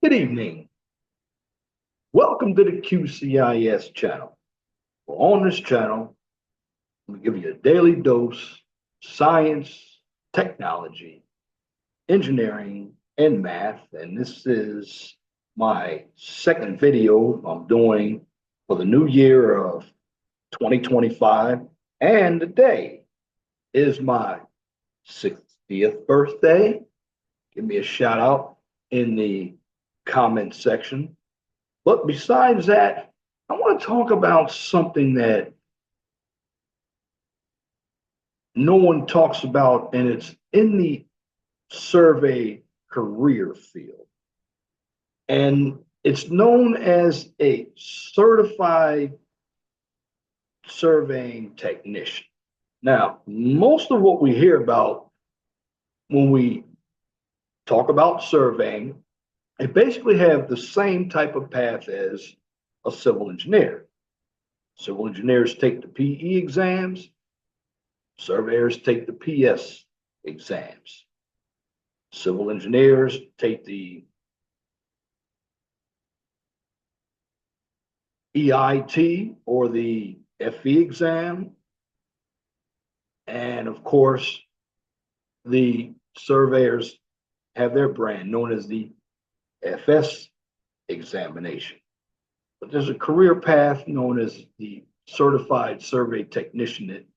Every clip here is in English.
Good evening. Welcome to the QCIS channel. Well, on this channel, we give you a daily dose science, technology, engineering, and math. And this is my second video I'm doing for the new year of 2025. And today is my 60th birthday. Give me a shout out in the comment section. But besides that, I want to talk about something that no one talks about, and it's in the survey career field. And it's known as a certified surveying technician. Now, most of what we hear about when we talk about surveying, they basically have the same type of path as a civil engineer. Civil engineers take the PE exams, surveyors take the PS exams. Civil engineers take the EIT or the FE exam. And of course, the surveyors have their brand known as the FS examination. But there's a career path known as the certified survey technician that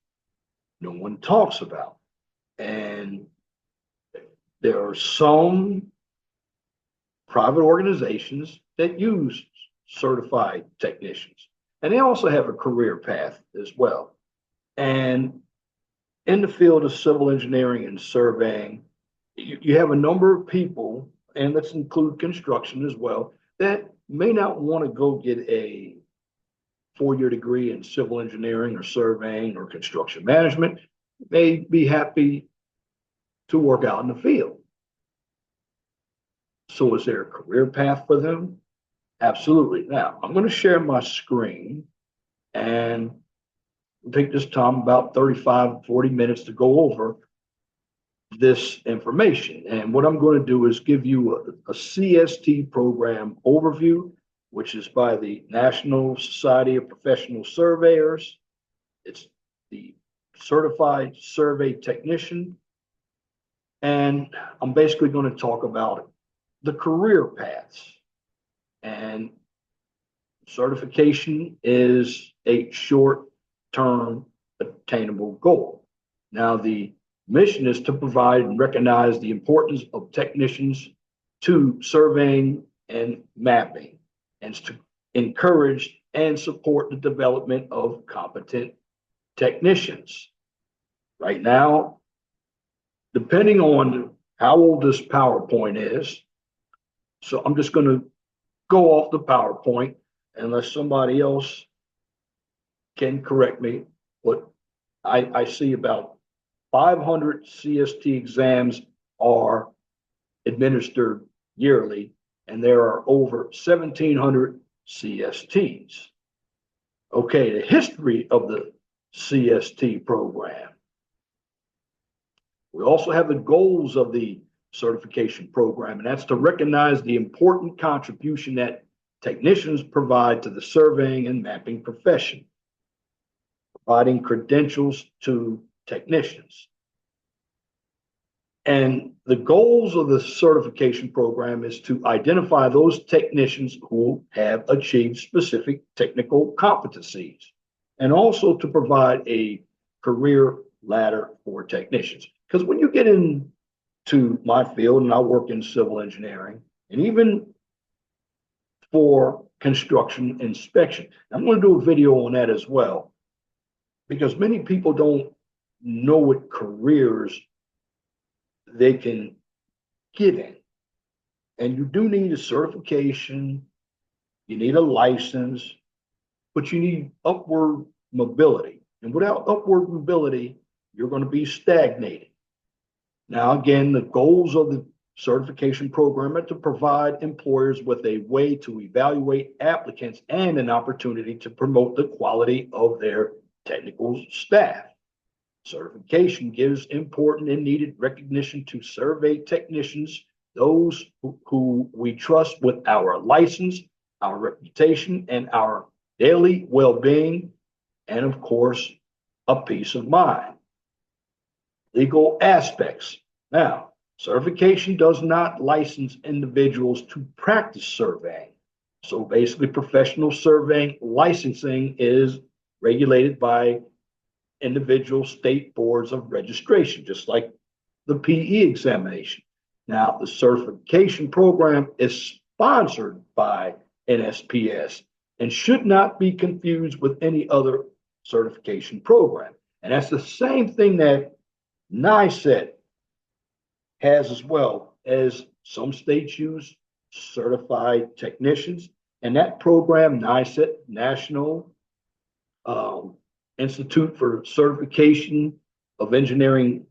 no one talks about. And there are some private organizations that use certified technicians, and they also have a career path as well. And in the field of civil engineering and surveying, you have a number of people, and let's include construction as well, that may not want to go get a 4-year degree in civil engineering or surveying or construction management. May be happy to work out in the field. So is there a career path for them? Absolutely. Now, I'm going to share my screen, and we'll take this time about 35, 40 minutes to go over this information. And what I'm going to do is give you a CST program overview, which is by the National Society of Professional Surveyors. It's the Certified Survey Technician. And I'm basically going to talk about the career paths. And certification is a short-term attainable goal. Now, the mission is to provide and recognize the importance of technicians to surveying and mapping, and to encourage and support the development of competent technicians. Right now, depending on how old this PowerPoint is, so I'm just going to go off the PowerPoint unless somebody else can correct me, but I see about 500 CST exams are administered yearly, and there are over 1,700 CSTs. Okay, the history of the CST program. We also have the goals of the certification program, and that's to recognize the important contribution that technicians provide to the surveying and mapping profession, providing credentials to technicians. And the goals of the certification program is to identify those technicians who have achieved specific technical competencies, and also to provide a career ladder for technicians. Because when you get into my field, and I work in civil engineering, and even for construction inspection, I'm going to do a video on that as well, because many people don't know what careers they can get in. And you do need a certification, you need a license, but you need upward mobility. And without upward mobility, you're going to be stagnated. Now, again, the goals of the certification program are to provide employers with a way to evaluate applicants and an opportunity to promote the quality of their technical staff. Certification gives important and needed recognition to survey technicians those who we trust with our license, our reputation, and our daily well-being, and of course, a peace of mind. Legal aspects. Now, certification does not license individuals to practice surveying. So basically, professional surveying licensing is regulated by individual state boards of registration, just like the PE examination. Now, the certification program is sponsored by NSPS and should not be confused with any other certification program. And that's the same thing that NICET has as well, as some states use certified technicians. And that program, NICET, National Institute for Certification of Engineering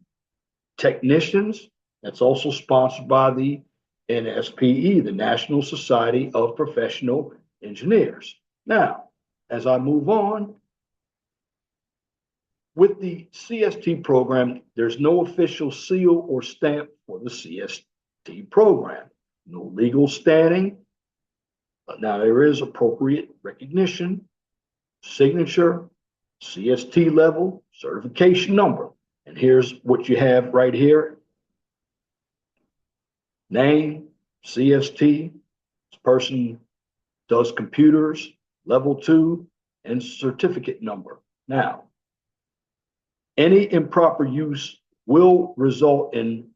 Technicians, that's also sponsored by the NSPE, the National Society of Professional Engineers. Now, as I move on, with the CST program, there's no official seal or stamp for the CST program, no legal standing. Now, there is appropriate recognition, signature, CST level, certification number. And here's what you have right here. Name, CST, this person does computers, level 2, and certificate number. Now, any improper use will result in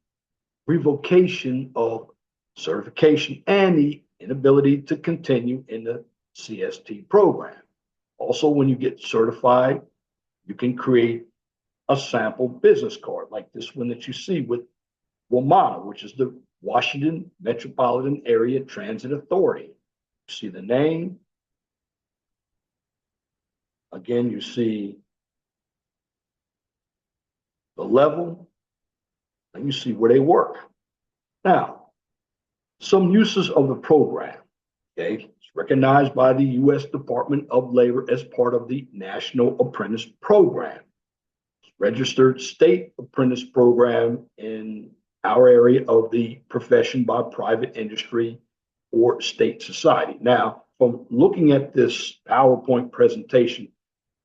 revocation of certification and the inability to continue in the CST program. Also, when you get certified, you can create a sample business card like this one that you see with WMATA, which is the Washington Metropolitan Area Transit Authority. You see the name. Again, you see the level, and you see where they work. Now, some uses of the program, okay? It's recognized by the U.S. Department of Labor as part of the National Apprentice Program. It's registered state apprentice program in our area of the profession by private industry or state society. Now, from looking at this PowerPoint presentation,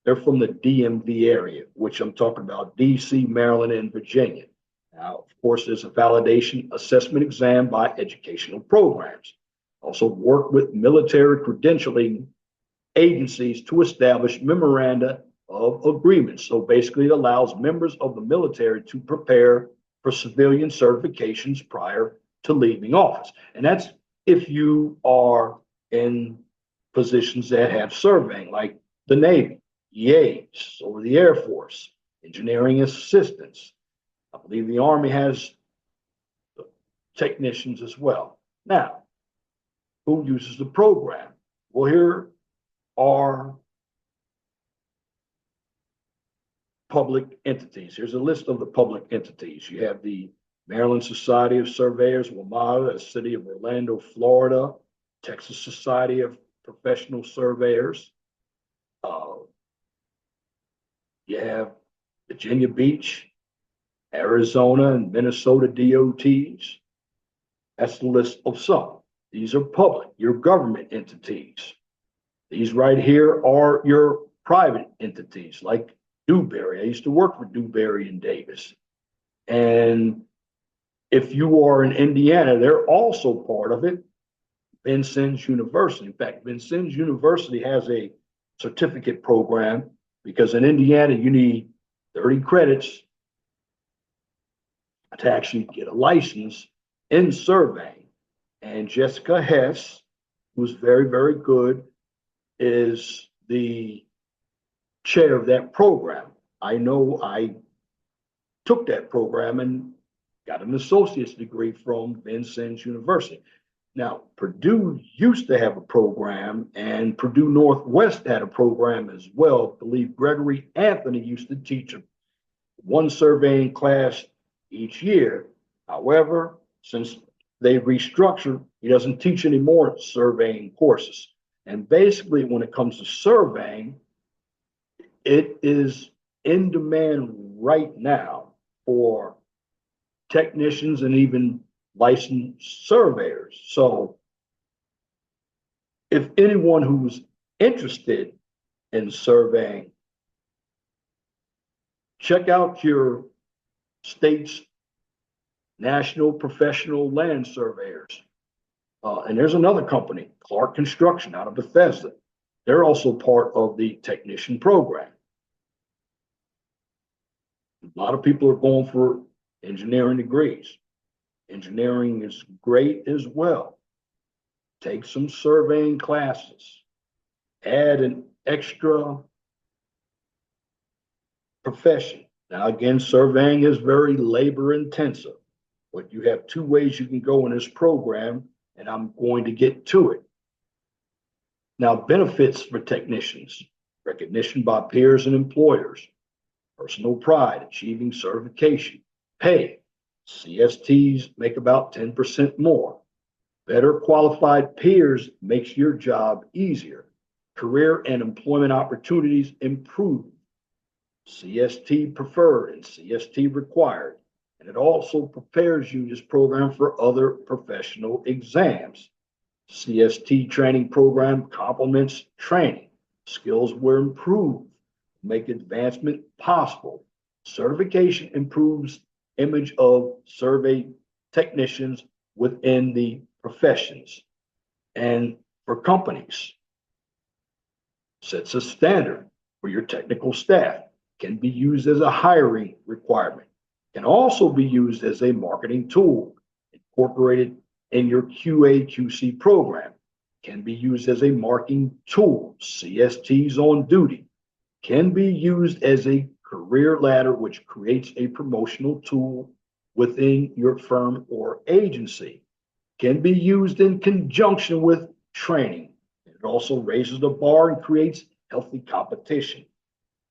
they're from the DMV area, which I'm talking about, DC, Maryland, and Virginia. Now, of course, there's a validation assessment exam by educational programs. Also work with military credentialing agencies to establish memoranda of agreement. So basically it allows members of the military to prepare for civilian certifications prior to leaving office. And that's if you are in positions that have surveying, like the Navy, EAs, or the Air Force, engineering assistants. I believe the Army has technicians as well. Now, who uses the program? Well, here are public entities. Here's a list of the public entities. You have the Maryland Society of Surveyors, WMATA, the City of Orlando, Florida, Texas Society of Professional Surveyors. You have Virginia Beach, Arizona, and Minnesota DOTs. That's the list of some. These are public, your government entities. These right here are your private entities, like Dewberry. I used to work for Dewberry and Davis. And if you are in Indiana, they're also part of it. Vincennes University. In fact, Vincennes University has a certificate program because in Indiana, you need 30 credits to actually get a license in surveying. And Jessica Hess, who's very, very good, is the chair of that program. I know I took that program and got an associate's degree from Vincennes University. Now, Purdue used to have a program, and Purdue Northwest had a program as well. I believe Gregory Anthony used to teach one surveying class each year. However, since they restructured, he doesn't teach any more surveying courses. And basically, when it comes to surveying, it is in demand right now for technicians and even licensed surveyors. So if anyone who's interested in surveying, check out your state's National Professional Land Surveyors. And there's another company, Clark Construction, out of Bethesda. They're also part of the technician program. A lot of people are going for engineering degrees. Engineering is great as well. Take some surveying classes. Add an extra profession. Now, again, surveying is very labor intensive, but you have two ways you can go in this program, and I'm going to get to it. Now, benefits for technicians: recognition by peers and employers, personal pride, achieving certification, pay. CSTs make about 10% more. Better qualified peers makes your job easier. Career and employment opportunities improve. CST preferred and CST required. And it also prepares you, this program, for other professional exams. CST training program complements training. Skills were improved, make advancement possible. Certification improves image of survey technicians within the professions. And for companies, sets a standard for your technical staff, can be used as a hiring requirement, can also be used as a marketing tool, incorporated in your QA QC program, can be used as a marketing tool. CSTs on duty can be used as a career ladder, which creates a promotional tool within your firm or agency, can be used in conjunction with training. It also raises the bar and creates healthy competition.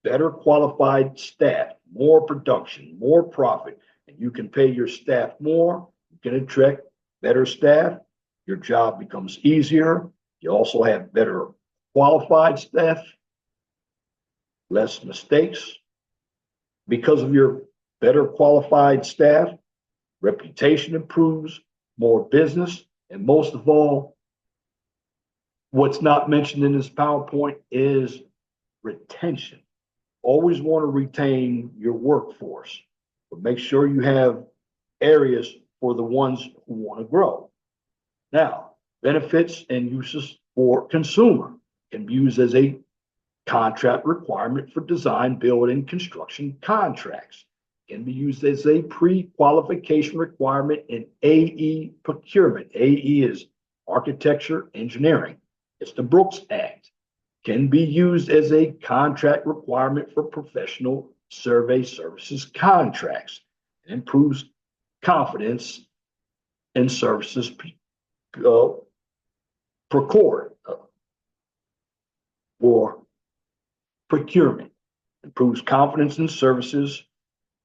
Better qualified staff, more production, more profit, and you can pay your staff more. You can attract better staff. Your job becomes easier. You also have better qualified staff, less mistakes. Because of your better qualified staff, reputation improves, more business, and most of all, what's not mentioned in this PowerPoint is retention. Always want to retain your workforce, but make sure you have areas for the ones who want to grow. Now, benefits and uses for consumer can be used as a contract requirement for design, build, and construction contracts. Can be used as a pre-qualification requirement in AE procurement. AE is architecture engineering. It's the Brooks Act. Can be used as a contract requirement for professional survey services contracts. It improves confidence in services procured or procurement. Improves confidence in services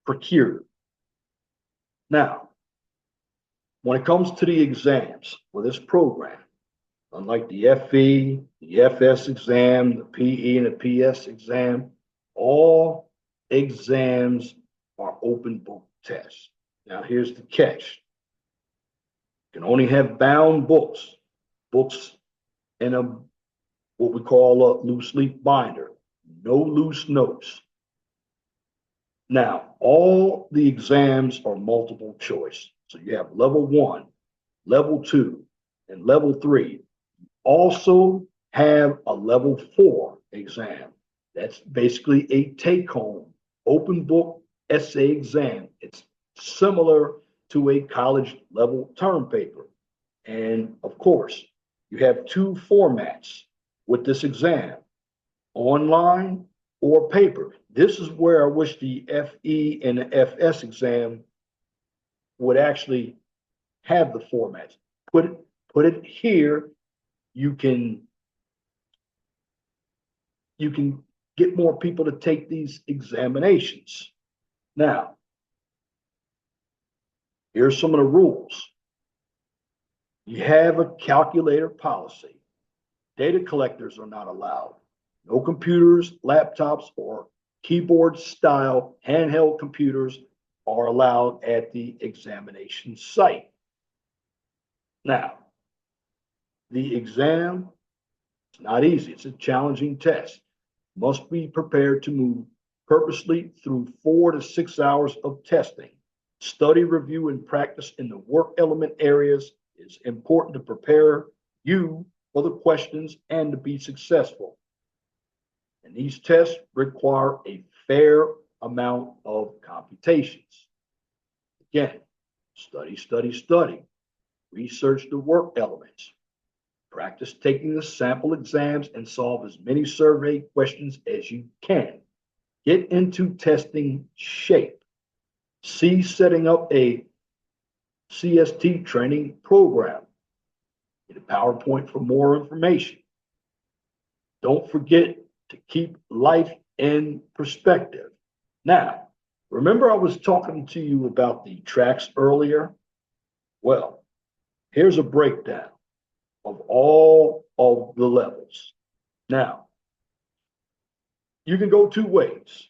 procured. Now, when it comes to the exams for this program, unlike the FE, the FS exam, the PE, and the PS exam, all exams are open book tests. Now, here's the catch. You can only have bound books, books in a what we call a loose leaf binder, no loose notes. Now, all the exams are multiple choice. So you have level 1, level 2, and level 3. Also have a level 4 exam. That's basically a take-home open book essay exam. It's similar to a college level term paper. And of course, you have 2 formats with this exam, online or paper. This is where I wish the FE and the FS exam would actually have the formats. Put it here. You can get more people to take these examinations. Now, here's some of the rules. You have a calculator policy. Data collectors are not allowed. No computers, laptops, or keyboard-style handheld computers are allowed at the examination site. Now, the exam is not easy. It's a challenging test. Must be prepared to move purposely through 4 to 6 hours of testing. Study, review, and practice in the work element areas is important to prepare you for the questions and to be successful. And these tests require a fair amount of computations. Again, study, study, study. Research the work elements. Practice taking the sample exams and solve as many survey questions as you can. Get into testing shape. See setting up a CST training program. Get a PowerPoint for more information. Don't forget to keep life in perspective. Now, remember I was talking to you about the tracks earlier? Well, here's a breakdown of all of the levels. Now, you can go 2 ways.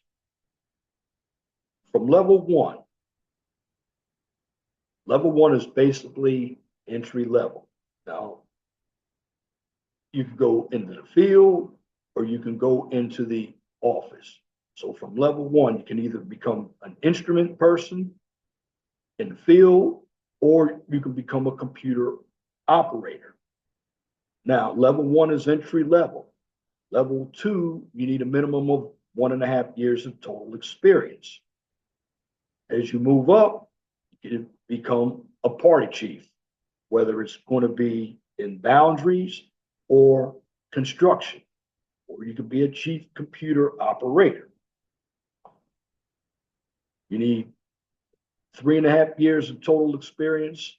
From level 1. Level 1 is basically entry level. Now, you can go into the field or you can go into the office. So from level 1, you can either become an instrument person in the field or you can become a computer operator. Now, level 1 is entry level. Level 2, you need a minimum of 1.5 years of total experience. As you move up, you can become a party chief, whether it's going to be in boundaries or construction, or you could be a chief computer operator. You need 3.5 years of total experience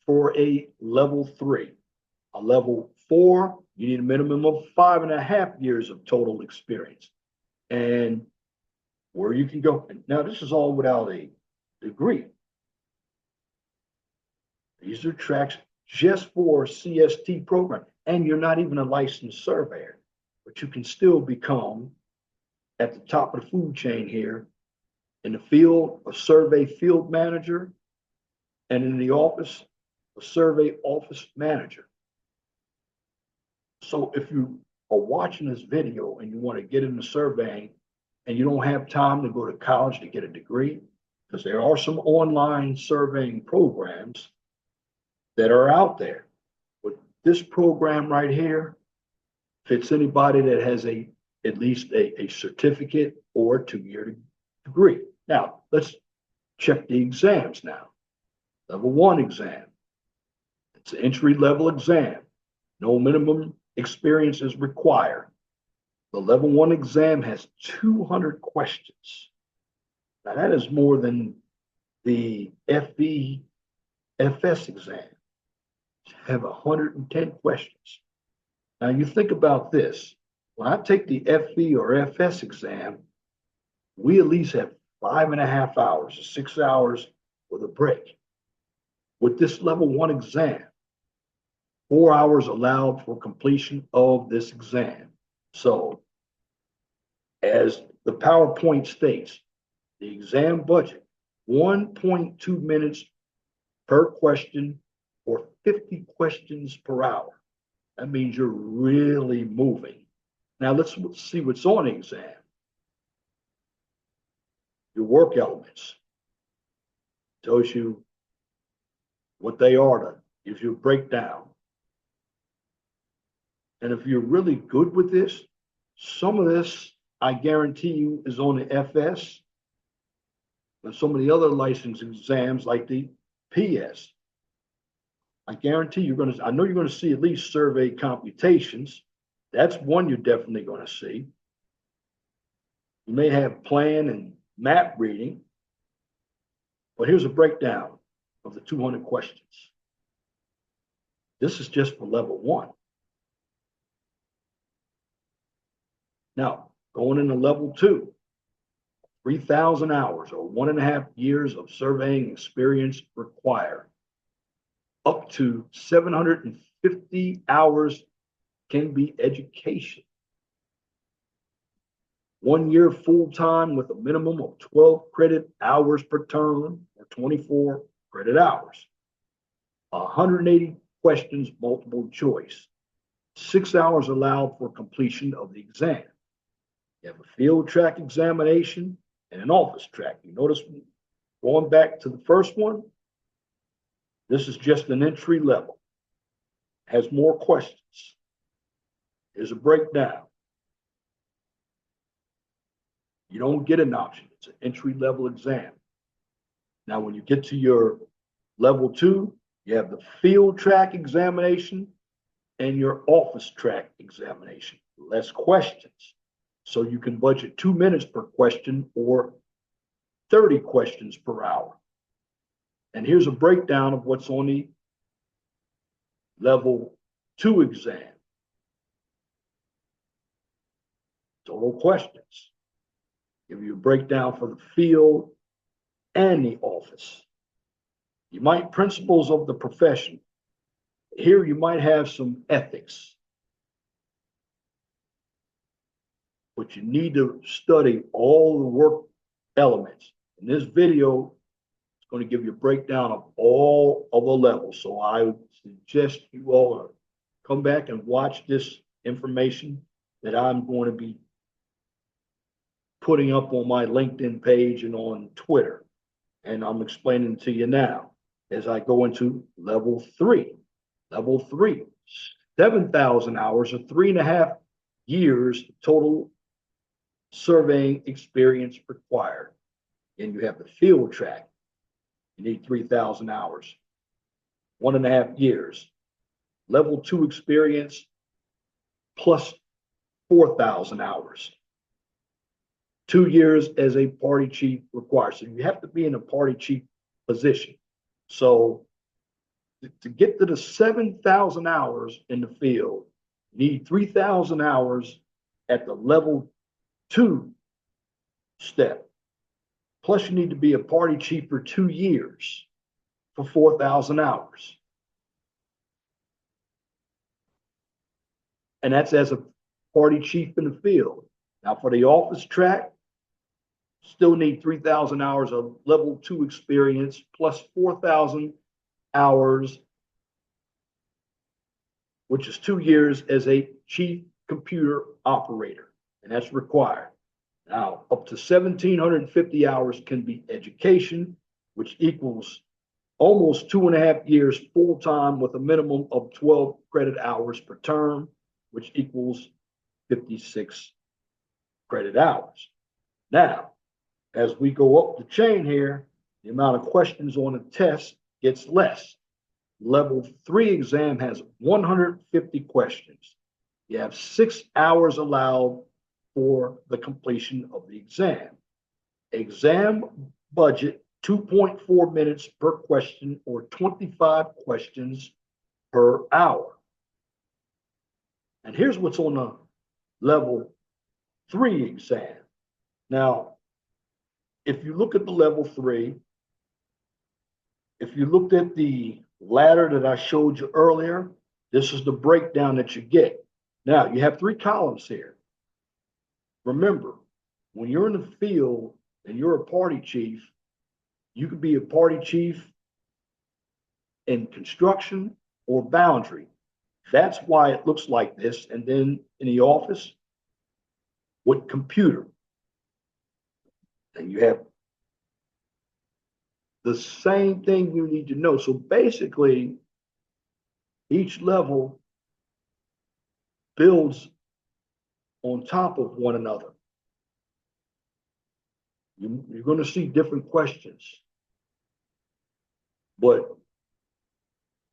for a level 3. A level 4, you need a minimum of 5.5 years of total experience. And where you can go. Now, this is all without a degree. These are tracks just for CST program. And you're not even a licensed surveyor, but you can still become at the top of the food chain here in the field, a survey field manager, and in the office, a survey office manager. So if you are watching this video and you want to get into surveying and you don't have time to go to college to get a degree, because there are some online surveying programs that are out there. But this program right here fits anybody that has at least a certificate or a 2-year degree. Now, let's check the exams now. Level 1 exam. It's an entry-level exam. No minimum experience is required. The level 1 exam has 200 questions. Now, that is more than the FS exam. Have 110 questions. Now, you think about this. When I take the FE or FS exam, we at least have 5.5 hours, 6 hours with a break. With this level 1 exam, 4 hours allowed for completion of this exam. So, as the PowerPoint states, the exam budget, 1.2 minutes per question or 50 questions per hour. That means you're really moving. Now let's see what's on the exam. Your work elements. Tells you what they are, gives you a breakdown. And if you're really good with this, some of this, I guarantee you, is on the FS and some of the other license exams like the PS. I guarantee I know you're going to see at least survey computations. That's one you're definitely going to see. You may have plan and map reading, but here's a breakdown of the 200 questions. This is just for level 1. Now, going into level 2, 3,000 hours or 1.5 years of surveying experience required. Up to 750 hours can be education. 1 year full-time with a minimum of 12 credit hours per term or 24 credit hours. 180 questions, multiple choice. 6 hours allowed for completion of the exam. You have a field track examination and an office track. You notice going back to the first one, this is just an entry level. Has more questions. Here's a breakdown. You don't get an option. It's an entry level exam. Now, when you get to your level 2, you have the field track examination and your office track examination. Less questions. So you can budget 2 minutes per question or 30 questions per hour. And here's a breakdown of what's on the level 2 exam. Total questions. Give you a breakdown for the field and the office. You might principles of the profession. Here you might have some ethics. But you need to study all the work elements. In this video, it's going to give you a breakdown of all of the levels. So I suggest you all come back and watch this information that I'm going to be putting up on my LinkedIn page and on Twitter. And I'm explaining to you now as I go into level 3. Level 3, 7,000 hours or 3.5 years total surveying experience required. And you have the field track. You need 3,000 hours, 1.5 years. Level 2 experience plus 4,000 hours. 2 years as a party chief required. So you have to be in a party chief position. So to get to the 7,000 hours in the field, you need 3,000 hours at the level 2 step. Plus, you need to be a party chief for 2 years for 4,000 hours. And that's as a party chief in the field. Now, for the office track, still need 3,000 hours of level 2 experience plus 4,000 hours, which is 2 years as a chief computer operator, and that's required. Now, up to 1,750 hours can be education, which equals almost 2.5 years full-time with a minimum of 12 credit hours per term, which equals 56 credit hours. Now, as we go up the chain here, the amount of questions on a test gets less. Level 3 exam has 150 questions. You have 6 hours allowed for the completion of the exam. Exam budget 2.4 minutes per question or 25 questions per hour. And here's what's on the level 3 exam. Now, if you look at the level 3, if you looked at the ladder that I showed you earlier, this is the breakdown that you get. Now, you have 3 columns here. Remember, when you're in the field and you're a party chief, you could be a party chief in construction or boundary. That's why it looks like this. And then in the office, with computer. And you have the same thing you need to know. So basically, each level builds on top of one another. You're going to see different questions. But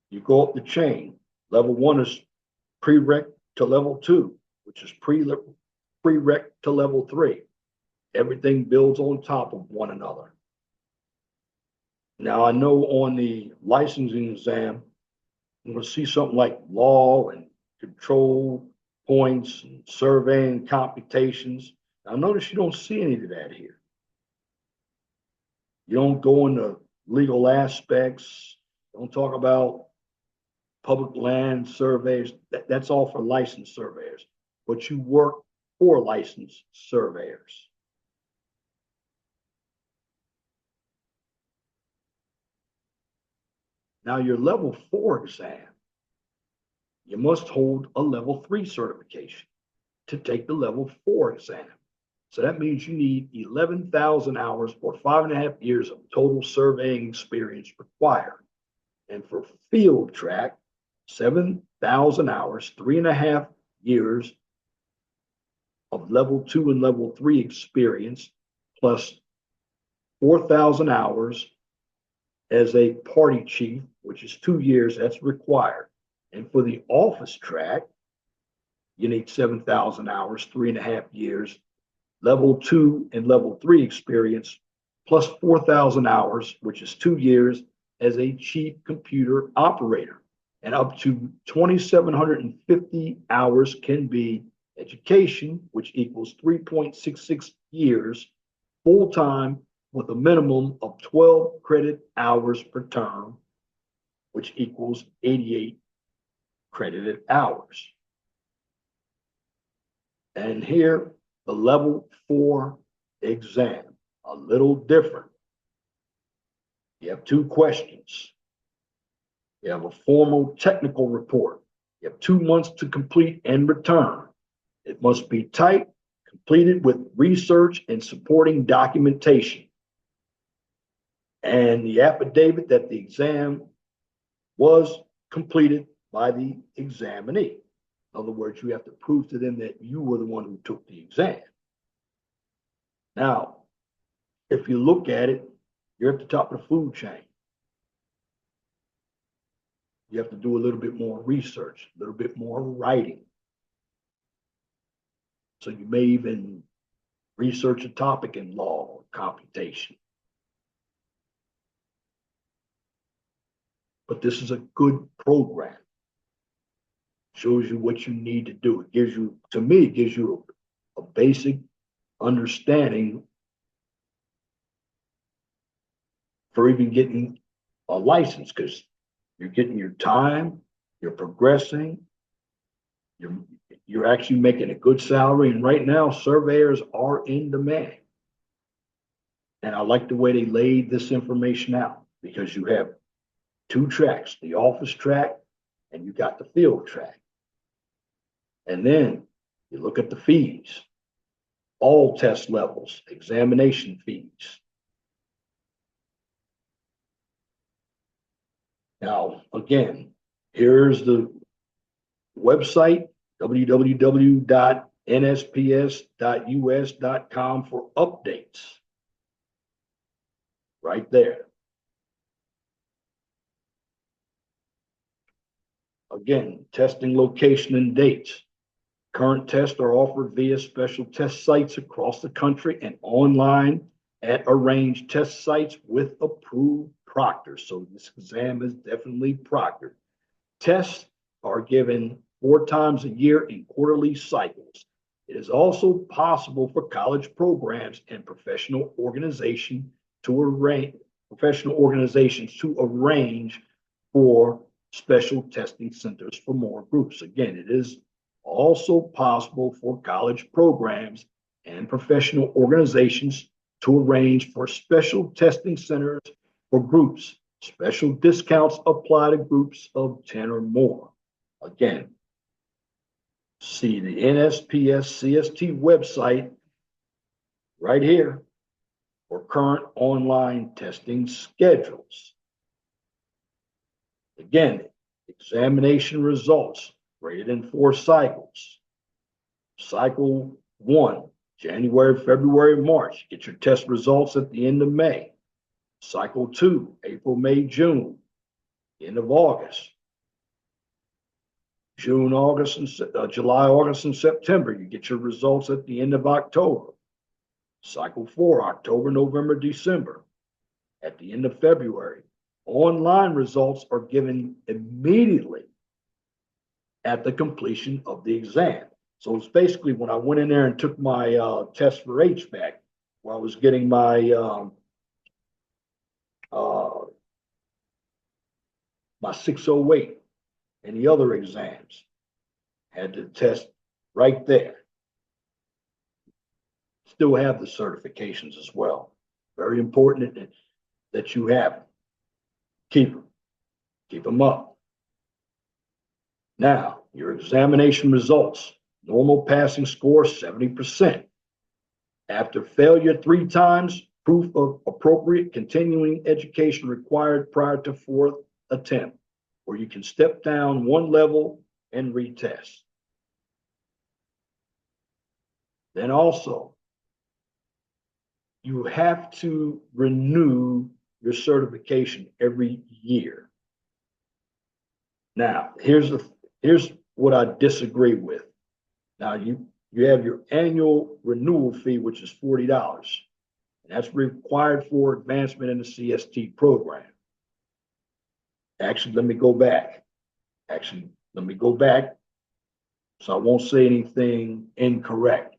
you go up the chain. Level 1 is prereq to level 2, which is prereq to level 3. Everything builds on top of one another. Now, I know on the licensing exam, you're going to see something like law and control points and surveying computations. Now, notice you don't see any of that here. You don't go into legal aspects. Don't talk about public land surveys. That's all for licensed surveyors. But you work for licensed surveyors. Now your level 4 exam, you must hold a level 3 certification to take the level 4 exam. So that means you need 11,000 hours or 5.5 years of total surveying experience required. And for field track, 7,000 hours, 3.5 years of level 2 and level 3 experience, plus 4,000 hours as a party chief, which is 2 years, that's required. And for the office track, you need 7,000 hours, 3.5 years, level 2 and level 3 experience, plus 4,000 hours, which is 2 years as a chief computer operator. And up to 2,750 hours can be education, which equals 3.66 years full-time with a minimum of 12 credit hours per term, which equals 88 credited hours. And here, the level 4 exam, a little different. You have 2 questions. You have a formal technical report. You have 2 months to complete and return. It must be typed, completed with research and supporting documentation. And the affidavit that the exam was completed by the examinee. In other words, you have to prove to them that you were the one who took the exam. Now, if you look at it, you're at the top of the food chain. You have to do a little bit more research, a little bit more writing. So you may even research a topic in law or computation. But this is a good program. Shows you what you need to do. It gives you, to me, it gives you a basic understanding for even getting a license, because you're getting your time, you're progressing, you're actually making a good salary. And right now, surveyors are in demand. And I like the way they laid this information out, because you have 2 tracks, the office track and you got the field track. And then you look at the fees, all test levels, examination fees. Now, again, here's the website, www.nsps.us.com for updates. Right there. Again, testing location and dates. Current tests are offered via special test sites across the country and online at arranged test sites with approved proctors. So this exam is definitely proctored. Tests are given 4 times a year in quarterly cycles. It is also possible for college programs and professional organizations to arrange for special testing centers for more groups. Again, it is also possible for college programs and professional organizations to arrange for special testing centers for groups. Special discounts apply to groups of 10 or more. Again, see the NSPS CST website right here for current online testing schedules. Again, examination results graded in 4 cycles. Cycle 1, January, February, March. Get your test results at the end of May. Cycle 2, April, May, June, end of August. June, August, and July, August, and September. You get your results at the end of October. Cycle 4, October, November, December. At the end of February. Online results are given immediately at the completion of the exam. So it's basically when I went in there and took my test for HVAC, where I was getting my my 608 and the other exams, had to test right there. Still have the certifications as well. Very important that you have them. Keep them. Keep them up. Now, your examination results. Normal passing score, 70%. After failure 3 times, proof of appropriate continuing education required prior to 4th attempt, or you can step down 1 level and retest. Then also, you have to renew your certification every year. Now, here's what I disagree with. Now, you have your annual renewal fee, which is $40, and that's required for advancement in the CST program. Actually, let me go back. So I won't say anything incorrect.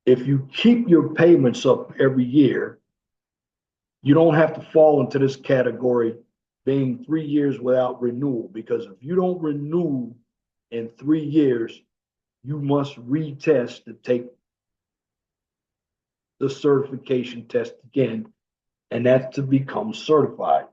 If you keep your payments up every year, you don't have to fall into this category being 3 years without renewal, because if you don't renew in 3 years, you must retest to take the certification test again, and that's to become certified.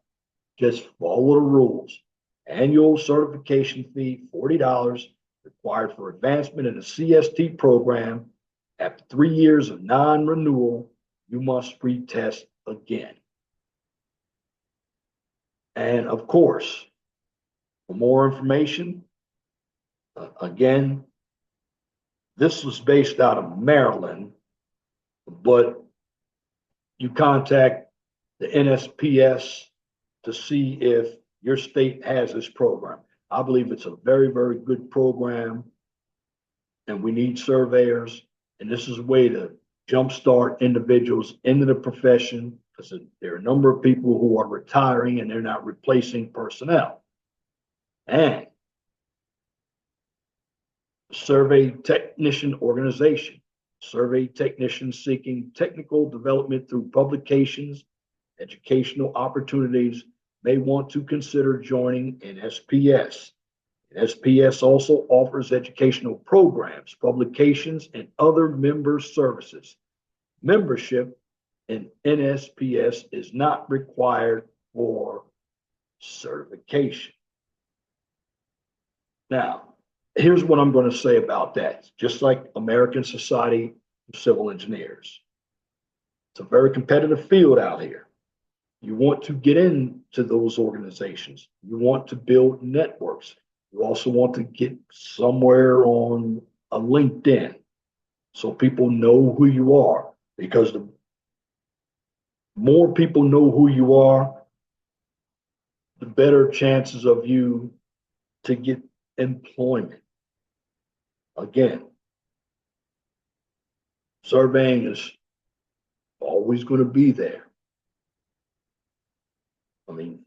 Just follow the rules. Annual certification fee, $40, required for advancement in the CST program. After 3 years of non-renewal, you must retest again. And of course, for more information, again, this was based out of Maryland, but you contact the NSPS to see if your state has this program. I believe it's a very, very good program, and we need surveyors. And this is a way to jumpstart individuals into the profession, because there are a number of people who are retiring and they're not replacing personnel. And survey technician organization, survey technicians seeking technical development through publications, educational opportunities may want to consider joining NSPS. NSPS also offers educational programs, publications, and other member services. Membership in NSPS is not required for certification. Now, here's what I'm going to say about that. Just like American Society of Civil Engineers, it's a very competitive field out here. You want to get into those organizations. You want to build networks. You also want to get somewhere on a LinkedIn so people know who you are, because the more people know who you are, the better chances of you to get employment. Again, surveying is always going to be there. I mean,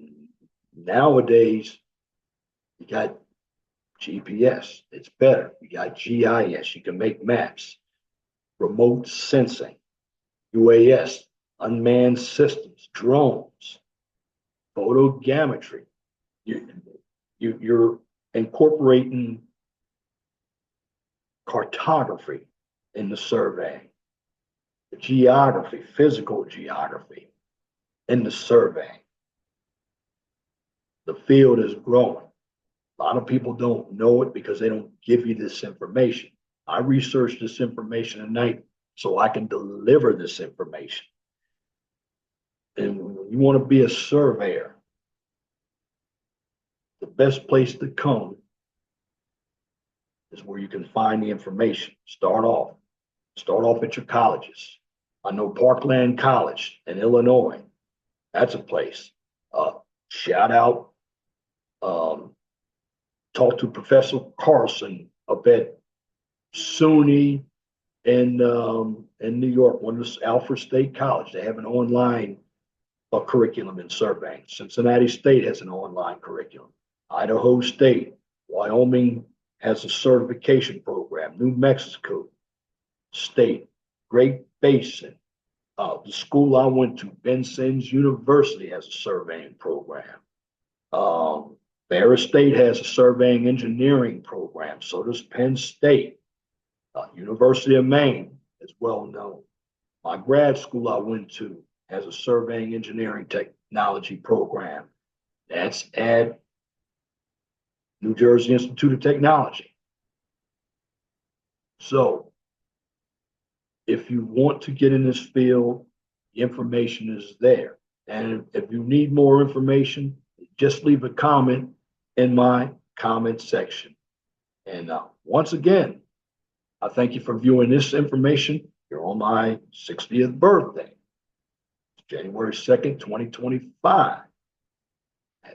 nowadays, you got GPS, it's better. You got GIS, you can make maps, remote sensing, UAS, unmanned systems, drones, photogrammetry. You're incorporating cartography in the survey, the geography, physical geography in the survey. The field is growing. A lot of people don't know it because they don't give you this information. I researched this information at night so I can deliver this information. And when you want to be a surveyor, the best place to come is where you can find the information. Start off at your colleges. I know Parkland College in Illinois. That's a place. Shout out. Talk to Professor Carlson up at SUNY in New York, one of the Alfred State College. They have an online curriculum in surveying. Cincinnati State has an online curriculum. Idaho State, Wyoming has a certification program. New Mexico State, Great Basin. The school I went to, Ben Sims University, has a surveying program. Ferris State has a surveying engineering program. So does Penn State. University of Maine is well known. My grad school I went to has a surveying engineering technology program. That's at New Jersey Institute of Technology. So if you want to get in this field, the information is there. And if you need more information, just leave a comment in my comment section. And once again, I thank you for viewing this information. You're on my 60th birthday, January 2nd, 2025. I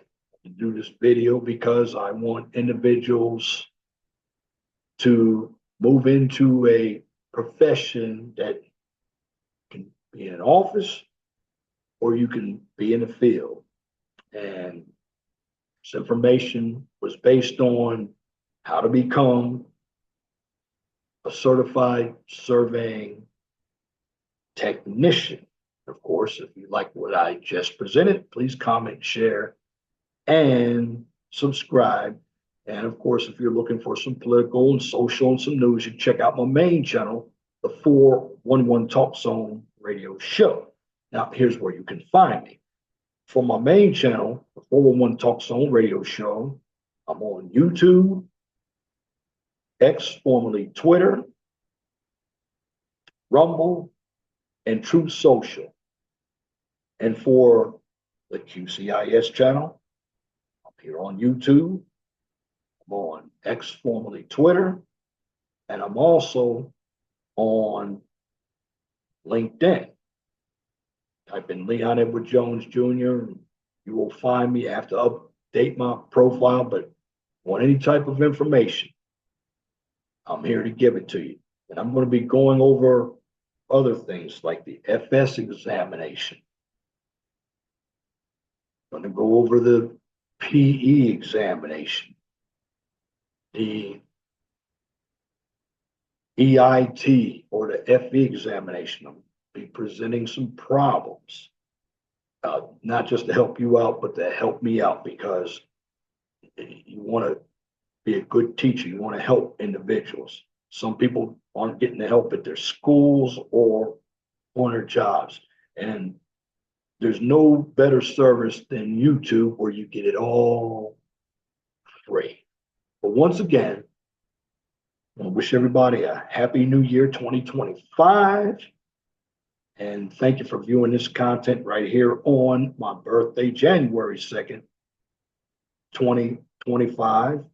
do this video because I want individuals to move into a profession that can be in an office or you can be in the field. And this information was based on how to become a certified surveying technician. Of course, if you like what I just presented, please comment, share, and subscribe. And of course, if you're looking for some political and social and some news, you can check out my main channel, the 411 Talk Zone radio show. Now, here's where you can find me. For my main channel, the 411 Talk Zone radio show, I'm on YouTube, X, formerly Twitter, Rumble, and Truth Social. And for the QCIS channel, I'm here on YouTube, I'm on X, formerly Twitter, and I'm also on LinkedIn. Type in Leon Edward Jones Jr. and you will find me. I have to update my profile, but want any type of information, I'm here to give it to you. And I'm going to be going over other things like the FS examination. I'm going to go over the PE examination, the EIT or the FE examination. I'm be presenting some problems, not just to help you out, but to help me out, because you want to be a good teacher. You want to help individuals. Some people aren't getting the help at their schools or on their jobs. And there's no better service than YouTube where you get it all free. But once again, I wish everybody a happy new year 2025. And thank you for viewing this content right here on my birthday, January 2nd, 2025.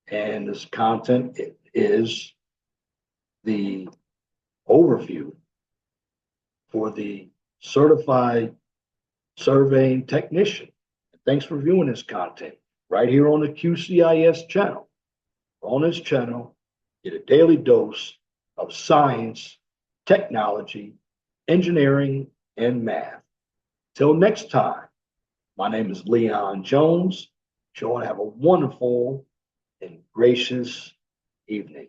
And this content is the overview for the certified surveying technician. Thanks for viewing this content right here on the QCIS channel. On this channel, get a daily dose of science, technology, engineering, and math. Till next time, my name is Leon Jones. You all have a wonderful and gracious evening.